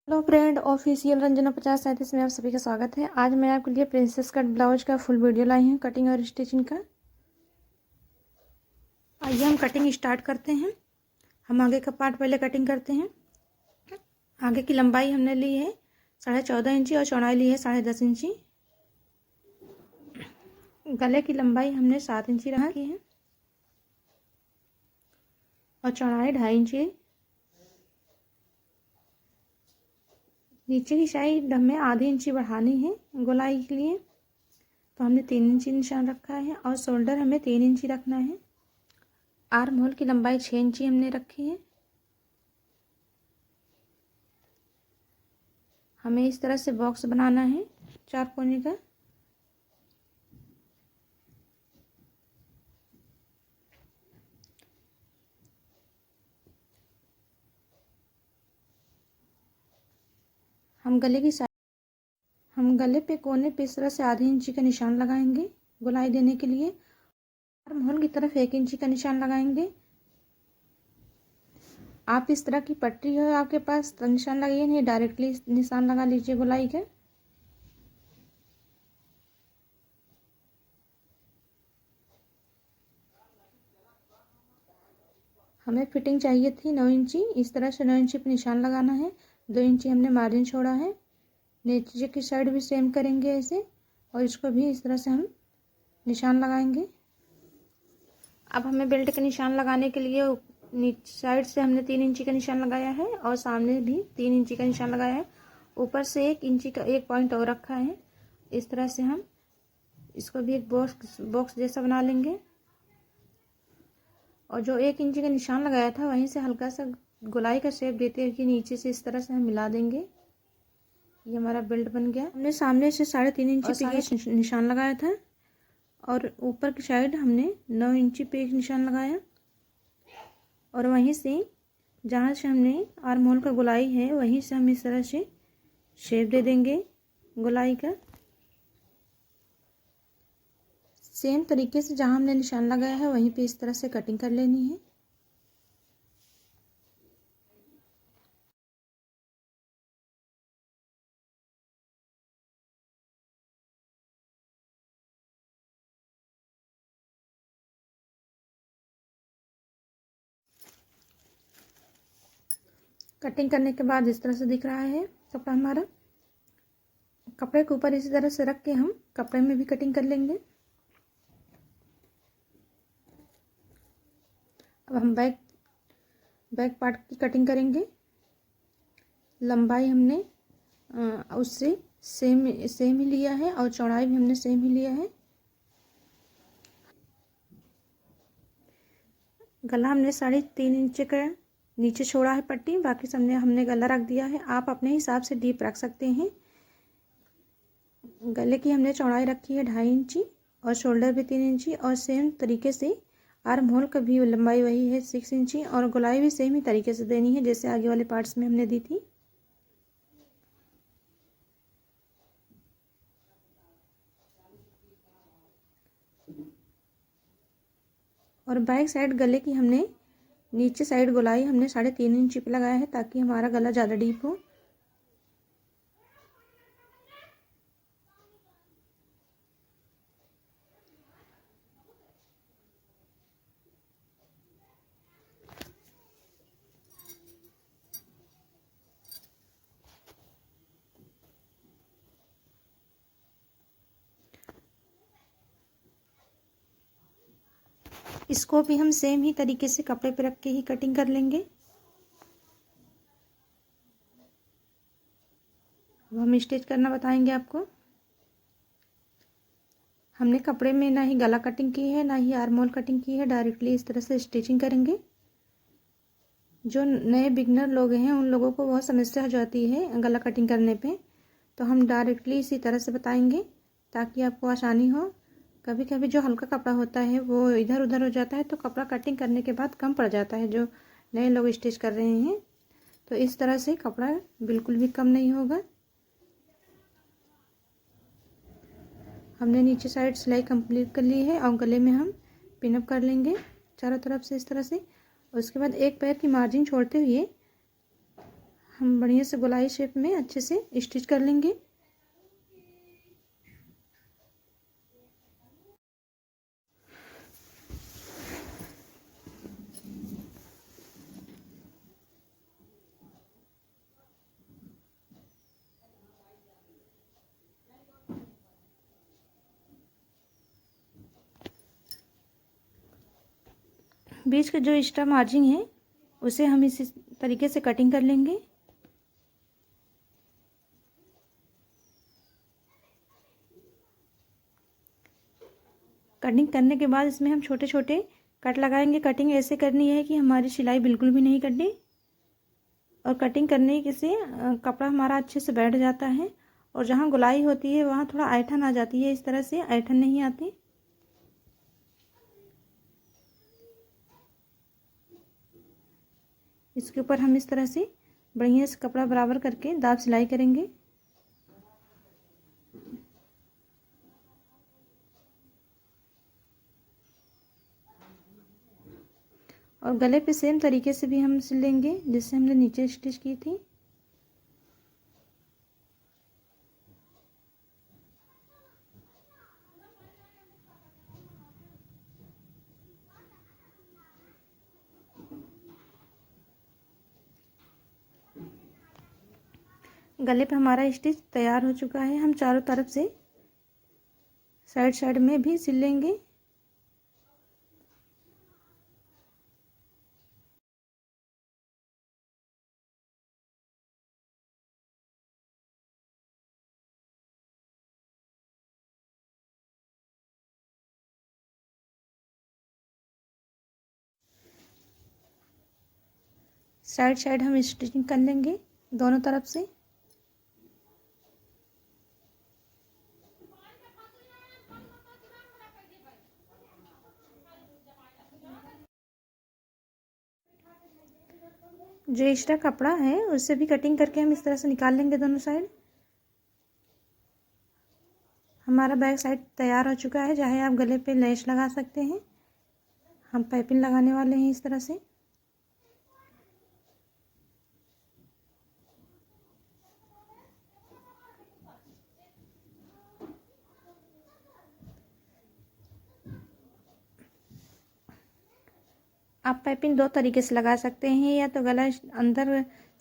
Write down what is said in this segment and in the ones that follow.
Hello friend, official Ranjana 5037 में आप सभी का स्वागत है। आज मैं आपके लिए प्रिंसेस कट ब्लाउज का फुल वीडियो लाई हूँ, कटिंग और स्टिचिंग का। आइए हम कटिंग स्टार्ट करते हैं। हम आगे का पार्ट पहले कटिंग करते हैं। आगे की लंबाई हमने ली है 14.5 इंची और चौड़ाई ली है 10.5 इंची। गले की लंबाई हमने 7 इंची रखी है और चौड़ाई 2.5 इंची। नीचे की साइड हमें आधी इंची बढ़ानी है गोलाई के लिए, तो हमने 3 इंची निशान रखा है और शोल्डर हमें 3 इंची रखना है। आर्म होल की लंबाई 6 इंची हमने रखी है। हमें इस तरह से बॉक्स बनाना है 4 कोने का। हम गले पे कोने पे इस तरह से आधी इंची का निशान लगाएंगे गोलाई देने के लिए। आर्म होल की तरफ 1 इंची का निशान लगाएंगे। आप इस तरह की पट्टी हो आपके पास तो निशान लगाइए, नहीं डायरेक्टली निशान लगा लीजिए गोलाई का। हमें फिटिंग चाहिए थी 9 इंची। इस तरह से 9 इंची पे निशान लगाना है। 2 इंची हमने मार्जिन छोड़ा है। नीचे की साइड भी सेम करेंगे ऐसे, और इसको भी इस तरह से हम निशान लगाएंगे। अब हमें बेल्ट के निशान लगाने के लिए नीचे साइड से हमने 3 इंची का निशान लगाया है और सामने भी 3 इंची का निशान लगाया है। ऊपर से 1 इंची का एक पॉइंट और रखा है। इस तरह से हम इसको भी एक बॉक्स जैसा बना लेंगे। और जो 1 इंची का निशान लगाया था वहीं से हल्का सा गोलाई का शेप देते हुए नीचे से इस तरह से हम मिला देंगे। ये हमारा बेल्ट बन गया। हमने सामने से 3.5 इंची पे निशान लगाया था और ऊपर की साइड हमने 9 इंची पे एक निशान लगाया, और वहीं से जहाँ से हमने आर्म होल का गोलाई है वहीं से हम इस तरह से शेप दे देंगे गोलाई का। सेम तरीके से जहाँ हमने निशान लगाया है वहीं पे इस तरह से कटिंग कर लेनी है। कटिंग करने के बाद इस तरह से दिख रहा है कपड़ा हमारा। कपड़े के ऊपर इसी तरह से रख के हम कपड़े में भी कटिंग कर लेंगे। अब हम बैक पार्ट की कटिंग करेंगे। लंबाई हमने उससे सेम ही लिया है और चौड़ाई भी हमने सेम ही लिया है। गला हमने 3.5 इंच का नीचे छोड़ा है पट्टी, बाकी सबने हमने गला रख दिया है। आप अपने हिसाब से डीप रख सकते हैं। गले की हमने चौड़ाई रखी है 2.5 इंची और शोल्डर भी 3 इंची, और सेम तरीके से आर्म होल का भी लंबाई वही है 6 इंची, और गोलाई भी सेम ही तरीके से देनी है जैसे आगे वाले पार्ट्स में हमने दी थी। और बैक साइड गले की हमने नीचे साइड गोलाई हमने 3.5 इंची पे लगाया है ताकि हमारा गला ज़्यादा डीप हो। इसको भी हम सेम ही तरीके से कपड़े पे रख के ही कटिंग कर लेंगे। अब हम स्टिच करना बताएंगे आपको। हमने कपड़े में ना ही गला कटिंग की है ना ही आर्म होल कटिंग की है, डायरेक्टली इस तरह से स्टिचिंग करेंगे। जो नए बिगनर लोग हैं उन लोगों को बहुत समस्या हो जाती है गला कटिंग करने पे, तो हम डायरेक्टली इसी तरह से बताएंगे ताकि आपको आसानी हो। कभी कभी जो हल्का कपड़ा होता है वो इधर उधर हो जाता है तो कपड़ा कटिंग करने के बाद कम पड़ जाता है जो नए लोग स्टिच कर रहे हैं। तो इस तरह से कपड़ा बिल्कुल भी कम नहीं होगा। हमने नीचे साइड सिलाई कंप्लीट कर ली है और गले में हम पिनअप कर लेंगे चारों तरफ से इस तरह से। उसके बाद एक पैर की मार्जिन छोड़ते हुए हम बढ़िया से गोलाई शेप में अच्छे से स्टिच कर लेंगे। बीच का जो एक्स्ट्रा मार्जिन है उसे हम इसी तरीके से कटिंग कर लेंगे। कटिंग करने के बाद इसमें हम छोटे छोटे कट लगाएंगे। कटिंग ऐसे करनी है कि हमारी सिलाई बिल्कुल भी नहीं कटनी, और कटिंग करने से कपड़ा हमारा अच्छे से बैठ जाता है, और जहाँ गोलाई होती है वहाँ थोड़ा ऐंठन आ जाती है। इस तरह से ऐंठन नहीं आती। इसके ऊपर हम इस तरह से बढ़िया से कपड़ा बराबर करके दाब सिलाई करेंगे। और गले पे सेम तरीके से भी हम सिल लेंगे जिससे हमने नीचे स्टिच की थी। गले पे हमारा स्टिच तैयार हो चुका है। हम चारों तरफ से साइड साइड में भी सिल लेंगे। साइड साइड हम स्टिचिंग कर लेंगे दोनों तरफ से। जो एक्स्ट्रा कपड़ा है उससे भी कटिंग करके हम इस तरह से निकाल लेंगे दोनों साइड। हमारा बैक साइड तैयार हो चुका है। चाहे आप गले पे लेस लगा सकते हैं। हम पाइपिंग लगाने वाले हैं इस तरह से। आप पाइपिंग दो तरीके से लगा सकते हैं, या तो गला अंदर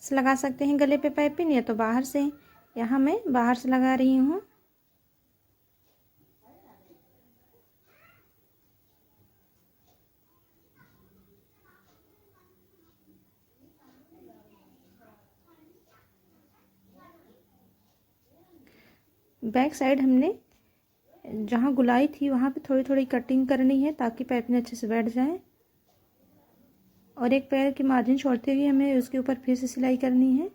से लगा सकते हैं गले पे पाइपिंग, या तो बाहर से। यहाँ मैं बाहर से लगा रही हूँ। बैक साइड हमने जहाँ गुलाई थी वहाँ पे थोड़ी थोड़ी कटिंग करनी है ताकि पाइपिंग अच्छे से बैठ जाए, और एक पैर की मार्जिन छोड़ते हुए हमें उसके ऊपर फिर से सिलाई करनी है।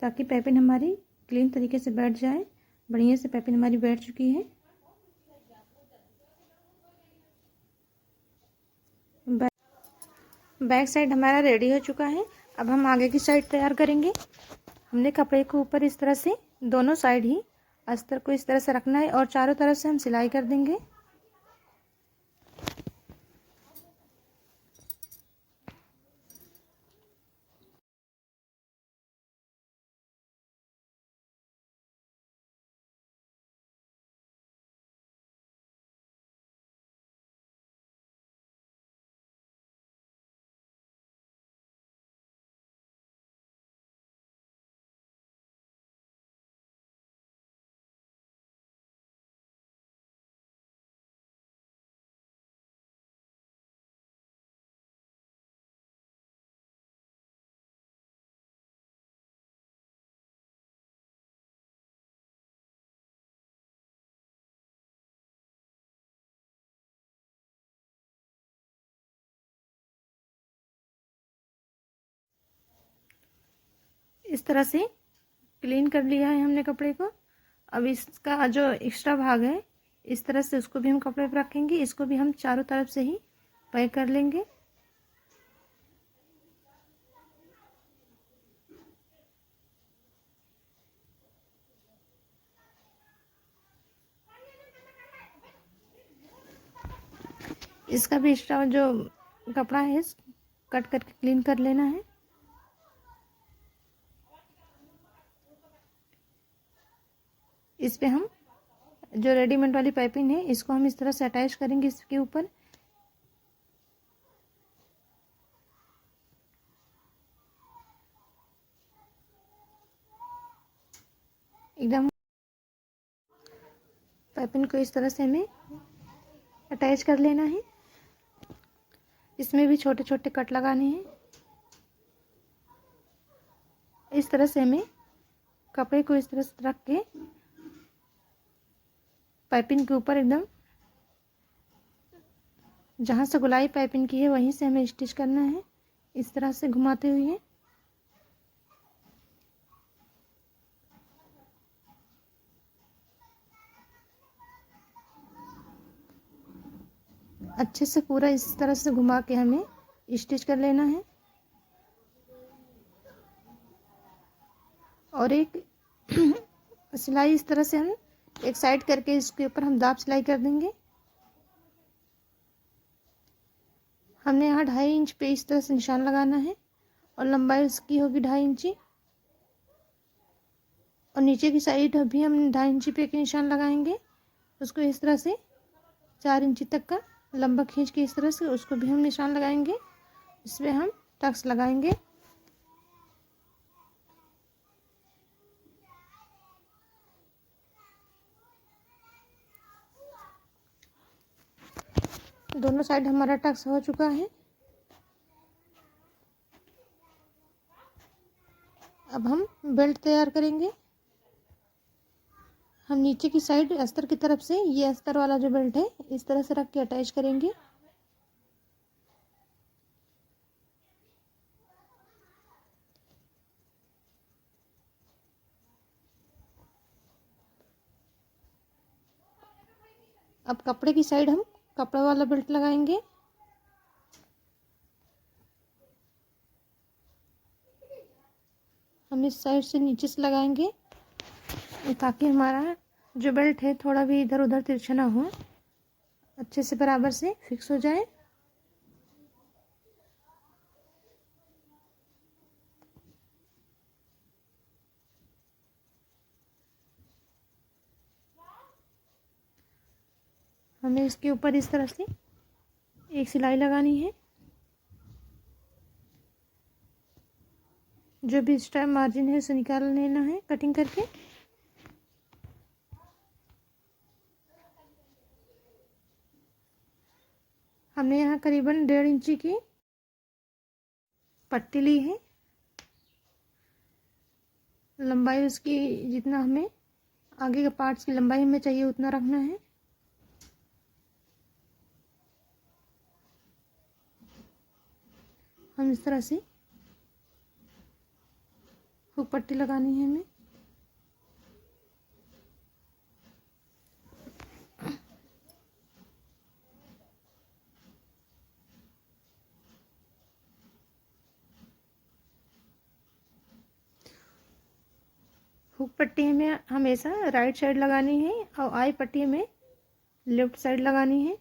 ताकि पाइपिंग हमारी क्लीन तरीके से बैठ जाए। बढ़िया से पाइपिंग हमारी बैठ चुकी है। बैक साइड हमारा रेडी हो चुका है। अब हम आगे की साइड तैयार करेंगे। हमने कपड़े को ऊपर इस तरह से दोनों साइड ही अस्तर को इस तरह से रखना है, और चारों तरफ से हम सिलाई कर देंगे। इस तरह से क्लीन कर लिया है हमने कपड़े को। अब इसका जो एक्स्ट्रा भाग है इस तरह से उसको भी हम कपड़े पर रखेंगे। इसको भी हम चारों तरफ से ही पैक कर लेंगे। इसका भी एक्स्ट्रा जो कपड़ा है कट करके क्लीन कर लेना है। इस पे हम जो रेडीमेड वाली पाइपिंग है इसको हम इस तरह से अटैच करेंगे इसके ऊपर। एकदम पाइपिंग को इस तरह से हमें अटैच कर लेना है। इसमें भी छोटे छोटे कट लगाने हैं। इस तरह से हमें कपड़े को इस तरह से रख के पाइपिंग के ऊपर एकदम जहाँ से गोलाई पाइपिंग की है वहीं से हमें स्टिच करना है, इस तरह से घुमाते हुए। अच्छे से पूरा इस तरह से घुमा के हमें स्टिच कर लेना है। और एक सिलाई इस तरह से हम एक साइड करके इसके ऊपर हम दाब सिलाई कर देंगे। हमने यहाँ 2.5 इंच पे इस तरह से निशान लगाना है और लंबाई उसकी होगी 2.5 इंची। और नीचे की साइड भी हम 2.5 इंची पे के निशान लगाएंगे। उसको इस तरह से 4 इंची तक का लंबा खींच के इस तरह से उसको भी हम निशान लगाएंगे। इसमें हम टक्स लगाएंगे। दोनों साइड हमारा टक्स हो चुका है। अब हम बेल्ट तैयार करेंगे। हम नीचे की साइड अस्तर की तरफ से ये अस्तर वाला जो बेल्ट है इस तरह से रख के अटैच करेंगे। अब कपड़े की साइड हम कपड़ा वाला बेल्ट लगाएंगे। हम इस साइड से नीचे से लगाएंगे ताकि हमारा जो बेल्ट है थोड़ा भी इधर उधर तिरछा ना हो, अच्छे से बराबर से फिक्स हो जाए। हमें इसके ऊपर इस तरह से एक सिलाई लगानी है। जो भी एक्स्ट्रा मार्जिन है उसे निकाल लेना है कटिंग करके। हमने यहाँ करीबन 1.5 इंची की पट्टी ली है। लंबाई उसकी जितना हमें आगे के पार्ट्स की लंबाई हमें चाहिए उतना रखना है। हम इस तरह से हुक पट्टी लगानी है हमें। हुक पट्टी हमें हमेशा राइट साइड लगानी है और आई पट्टी हमें लेफ्ट साइड लगानी है।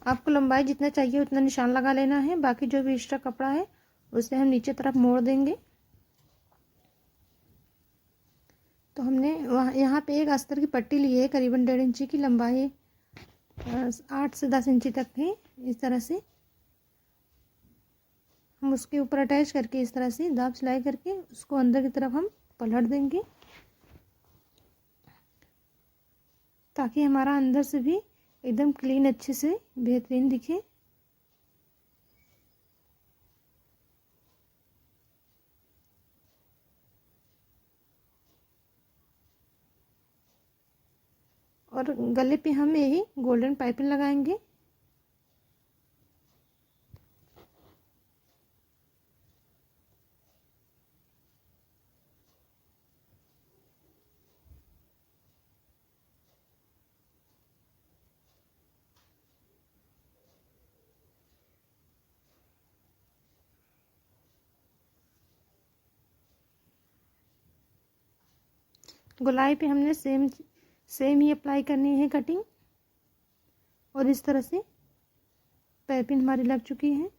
आपको लंबाई जितना चाहिए उतना निशान लगा लेना है। बाकी जो भी एक्स्ट्रा कपड़ा है उसे हम नीचे तरफ मोड़ देंगे। तो हमने वहाँ यहाँ पे एक अस्तर की पट्टी ली है करीबन 1.5 इंची की, लंबाई 8 से 10 इंची तक है। इस तरह से हम उसके ऊपर अटैच करके इस तरह से दाब सिलाई करके उसको अंदर की तरफ हम पलट देंगे ताकि हमारा अंदर से भी एकदम क्लीन अच्छे से बेहतरीन दिखे। और गले पे हम यही गोल्डन पाइपिंग लगाएंगे। गोलाई पे हमने सेम ही अप्लाई करनी है कटिंग। और इस तरह से पाइपिंग हमारी लग चुकी है।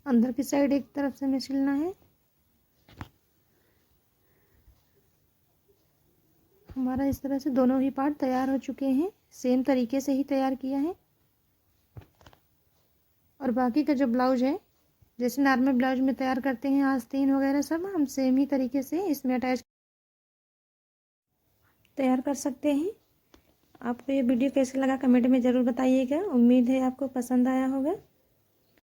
अंदर की साइड एक तरफ से हमें सिलना है। हमारा इस तरह से दोनों ही पार्ट तैयार हो चुके हैं, सेम तरीके से ही तैयार किया है। और बाकी का जो ब्लाउज है, जैसे नॉर्मल ब्लाउज में तैयार करते हैं आस्तीन वगैरह सब, हम सेम ही तरीके से इसमें अटैच तैयार कर सकते हैं। आपको ये वीडियो कैसे लगा कमेंट में ज़रूर बताइएगा। उम्मीद है आपको पसंद आया होगा।